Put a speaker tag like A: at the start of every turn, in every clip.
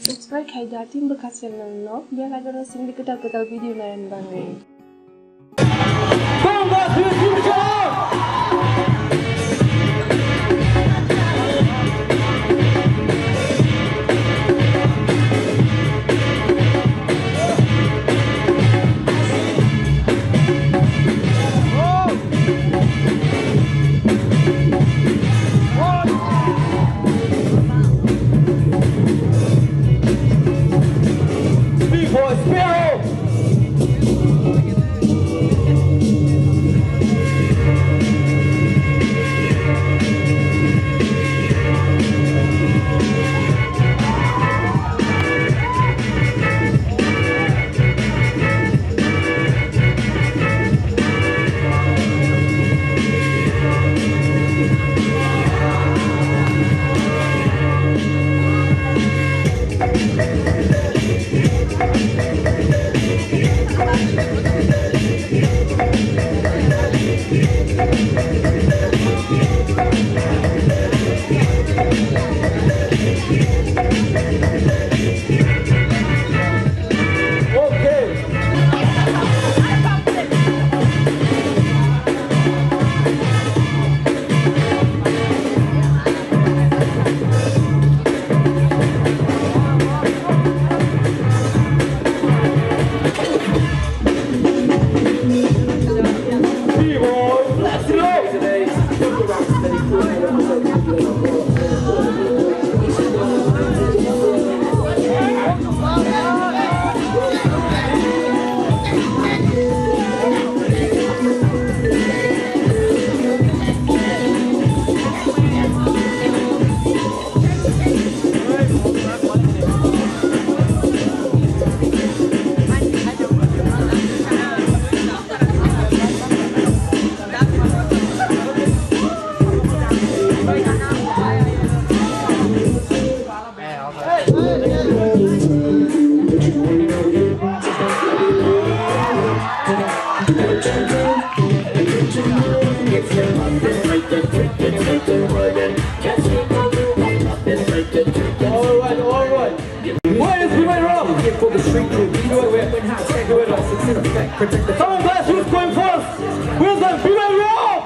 A: Subscribe Haida Tim bekas channel no biar ada racing di kedal-kedal video lain bang.
B: Come on guys, who's going first? Who's going? Be my rock!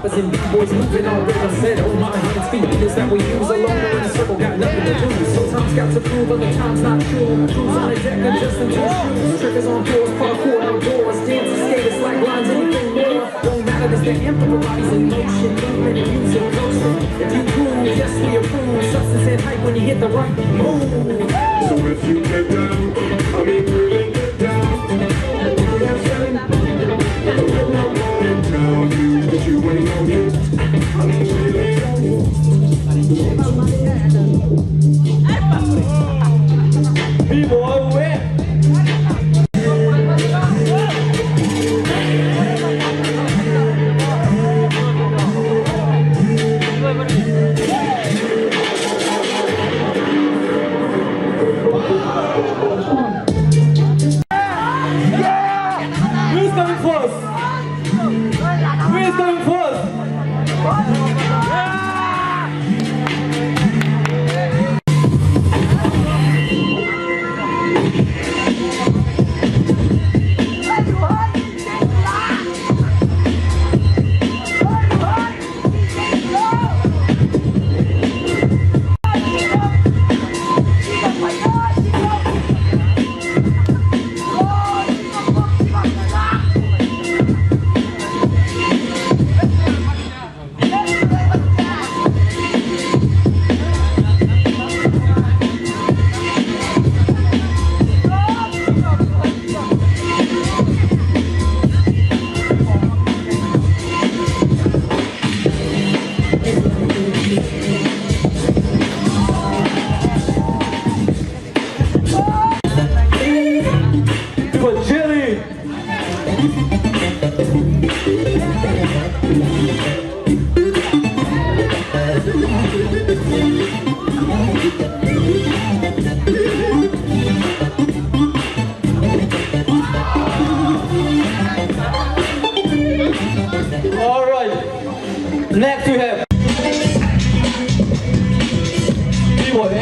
B: But then big boys moving on rhythm set on my hands feet is that we use alone in a circle, got nothing to lose. Sometimes got to prove, other times not true. Cruise on a deck, adjusting to shoes. Triggers on doors, parkour outdoors. Dancing skaters like lines, anything more. Don't matter, this the emperor bodies in motion. Movement and music motion. If you prove, yes we approve. Substance and hype when you hit the right move.
C: So if you get down, I mean really get down. You ain't on it. I mean, really on it. B-boy, where? Who's coming first? Who is going first? Next we have B-boy.